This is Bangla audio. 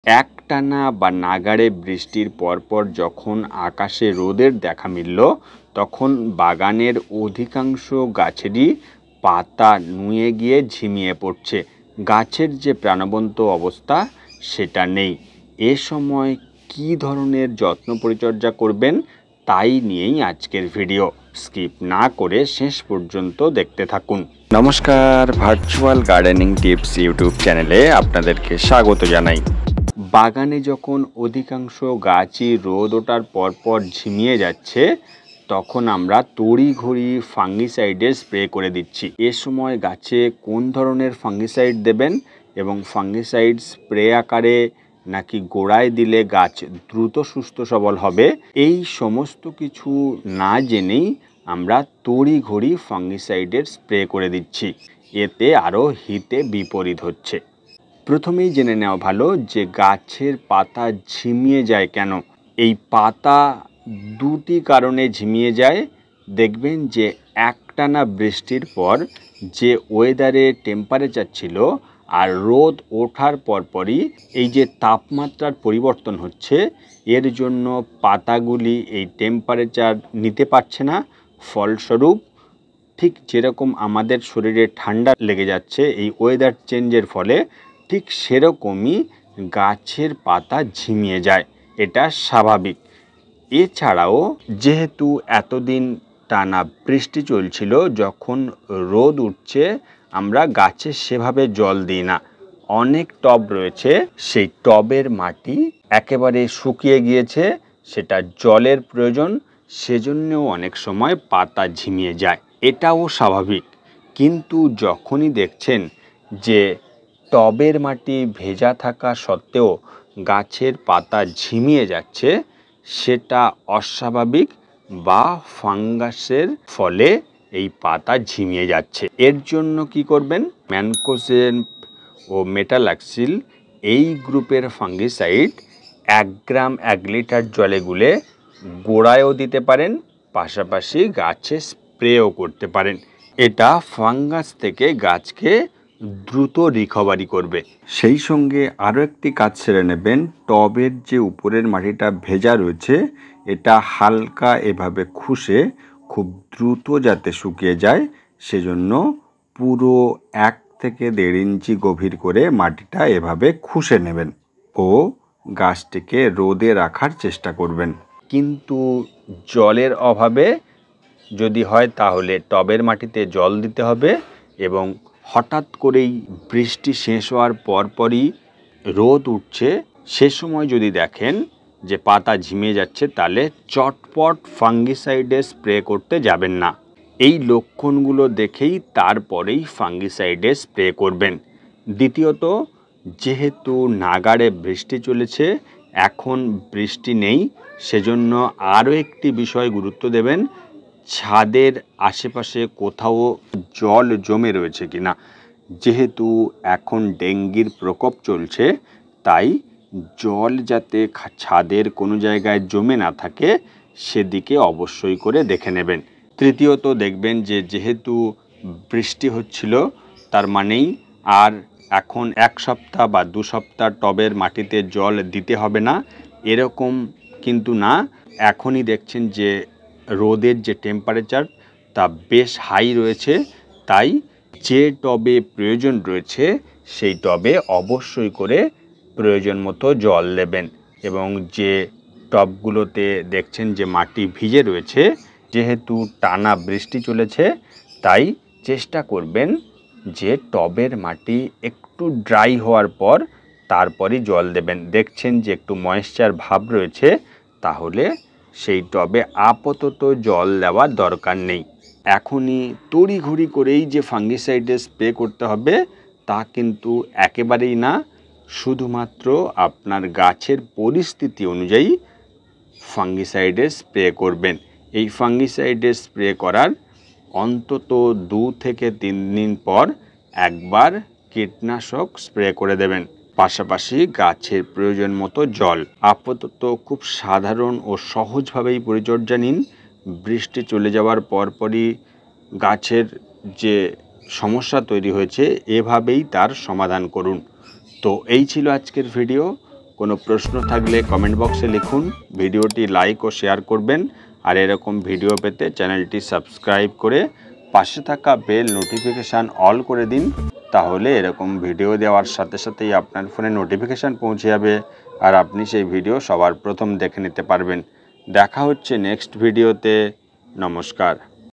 একটানা বা নাগাড়ে বৃষ্টির পরপর যখন আকাশে রোদের দেখা মিলল, তখন বাগানের অধিকাংশ গাছেরই পাতা নুয়ে গিয়ে ঝিমিয়ে পড়ছে। গাছের যে প্রাণবন্ত অবস্থা সেটা নেই। এ সময় কী ধরনের যত্ন পরিচর্যা করবেন তাই নিয়েই আজকের ভিডিও। স্কিপ না করে শেষ পর্যন্ত দেখতে থাকুন। নমস্কার, ভার্চুয়াল গার্ডেনিং টিপস ইউটিউব চ্যানেলে আপনাদেরকে স্বাগত জানাই। বাগানে যখন অধিকাংশ গাছই রোদ ওঠার পরপর ঝিমিয়ে যাচ্ছে, তখন আমরা তড়িঘড়ি ফাঙ্গিসাইডের স্প্রে করে দিচ্ছি। এ সময় গাছে কোন ধরনের ফাঙ্গিসাইড দেবেন এবং ফাঙ্গিসাইড স্প্রে আকারে নাকি গোড়ায় দিলে গাছ দ্রুত সুস্থ সবল হবে, এই সমস্ত কিছু না জেনেই আমরা তড়িঘড়ি ফাঙ্গিসাইডের স্প্রে করে দিচ্ছি। এতে আরও হিতে বিপরীত হচ্ছে। প্রথমেই জেনে নেওয়া ভালো যে গাছের পাতা ঝিমিয়ে যায় কেন। এই পাতা দুটি কারণে ঝিমিয়ে যায়। দেখবেন যে একটানা বৃষ্টির পর যে ওয়েদারে টেম্পারেচার ছিল আর রোদ ওঠার পরপরই এই যে তাপমাত্রার পরিবর্তন হচ্ছে, এর জন্য পাতাগুলি এই টেম্পারেচার নিতে পারছে না। ফলস্বরূপ ঠিক যেরকম আমাদের শরীরে ঠান্ডা লেগে যাচ্ছে এই ওয়েদার চেঞ্জের ফলে, ঠিক সেরকমই গাছের পাতা ঝিমিয়ে যায়। এটা স্বাভাবিক। এছাড়াও যেহেতু এতদিন টানা বৃষ্টি চলছিল, যখন রোদ উঠছে আমরা গাছে সেভাবে জল দিই না। অনেক টব রয়েছে, সেই টবের মাটি একেবারে শুকিয়ে গিয়েছে, সেটা জলের প্রয়োজন, সেজন্যও অনেক সময় পাতা ঝিমিয়ে যায়। এটাও স্বাভাবিক। কিন্তু যখনই দেখছেন যে টবের মাটি ভেজা থাকা সত্ত্বেও গাছের পাতা ঝিমিয়ে যাচ্ছে, সেটা অস্বাভাবিক বা ফাঙ্গাসের ফলে এই পাতা ঝিমিয়ে যাচ্ছে। এর জন্য কি করবেন? ম্যানকোজেব ও মেটালাক্সিল এই গ্রুপের ফাঙ্গিসাইড 1 গ্রাম 1 লিটার জলে গুলে গোড়ায়ও দিতে পারেন, পাশাপাশি গাছে স্প্রেও করতে পারেন। এটা ফাঙ্গাস থেকে গাছকে দ্রুত রিকভারি করবে। সেই সঙ্গে আরও একটি কাজ সেরে নেবেন। টবের যে উপরের মাটিটা ভেজা রয়েছে, এটা হালকা এভাবে খুশে খুব দ্রুত যাতে শুকিয়ে যায়, সেজন্য পুরো 1 থেকে 1.5 ইঞ্চি গভীর করে মাটিটা এভাবে খুশে নেবেন ও গাছটিকে রোদে রাখার চেষ্টা করবেন। কিন্তু জলের অভাবে যদি হয় তাহলে টবের মাটিতে জল দিতে হবে এবং হঠাৎ করেই বৃষ্টি শেষ হওয়ার পরপরই রোদ উঠছে, সে সময় যদি দেখেন যে পাতা ঝিমিয়ে যাচ্ছে, তাহলে চটপট ফাঙ্গিসাইডে স্প্রে করতে যাবেন না। এই লক্ষণগুলো দেখেই তারপরেই ফাঙ্গিসাইডে স্প্রে করবেন। দ্বিতীয়ত, যেহেতু নাগাড়ে বৃষ্টি চলেছে, এখন বৃষ্টি নেই, সেজন্য আরও একটি বিষয় গুরুত্ব দেবেন। ছাদের আশেপাশে কোথাও জল জমে রয়েছে কিনা। যেহেতু এখন ডেঙ্গির প্রকোপ চলছে, তাই জল যাতে ছাদের কোনো জায়গায় জমে না থাকে সেদিকে অবশ্যই করে দেখে নেবেন। তৃতীয়ত, দেখবেন যে যেহেতু বৃষ্টি হচ্ছিল, তার মানেই আর এখন 1 সপ্তাহ বা 2 সপ্তাহ টবের মাটিতে জল দিতে হবে না, এরকম কিন্তু না। এখনই দেখছেন যে রোদের যে টেম্পারেচার তা বেশ হাই রয়েছে, তাই যে টবে প্রয়োজন রয়েছে সেই টবে অবশ্যই করে প্রয়োজন মতো জল দেবেন। এবং যে টবগুলোতে দেখছেন যে মাটি ভিজে রয়েছে, যেহেতু টানা বৃষ্টি চলেছে, তাই চেষ্টা করবেন যে টবের মাটি একটু ড্রাই হওয়ার পর তারপরই জল দেবেন। দেখছেন যে একটু ময়েশ্চার ভাব রয়েছে, তাহলে সেই টবে আপাতত জল দেওয়ার দরকার নেই। এখনই তড়িঘড়ি করেই যে ফাঙ্গিসাইডে স্প্রে করতে হবে তা কিন্তু একেবারেই না। শুধুমাত্র আপনার গাছের পরিস্থিতি অনুযায়ী ফাঙ্গিসাইডে স্প্রে করবেন। এই ফাঙ্গিসাইডে স্প্রে করার অন্তত 2 থেকে 3 দিন পর একবার কীটনাশক স্প্রে করে দেবেন, পাশাপাশি গাছের প্রয়োজন মতো জল। আপাতত খুব সাধারণ ও সহজভাবেই পরিচর্যা নিন। বৃষ্টি চলে যাওয়ার পরপরই গাছের যে সমস্যা তৈরি হয়েছে, এভাবেই তার সমাধান করুন। তো এই ছিল আজকের ভিডিও। কোনো প্রশ্ন থাকলে কমেন্ট বক্সে লিখুন। ভিডিওটি লাইক ও শেয়ার করবেন। আর এরকম ভিডিও পেতে চ্যানেলটি সাবস্ক্রাইব করে পাশে থাকা বেল নোটিফিকেশান অল করে দিন। তাহলে এরকম ভিডিও দেওয়ার সাথে সাথেই আপনার ফোনে নোটিফিকেশান পৌঁছে যাবে আর আপনি সেই ভিডিও সবার প্রথম দেখে নিতে পারবেন। দেখা হচ্ছে নেক্সট ভিডিওতে। নমস্কার।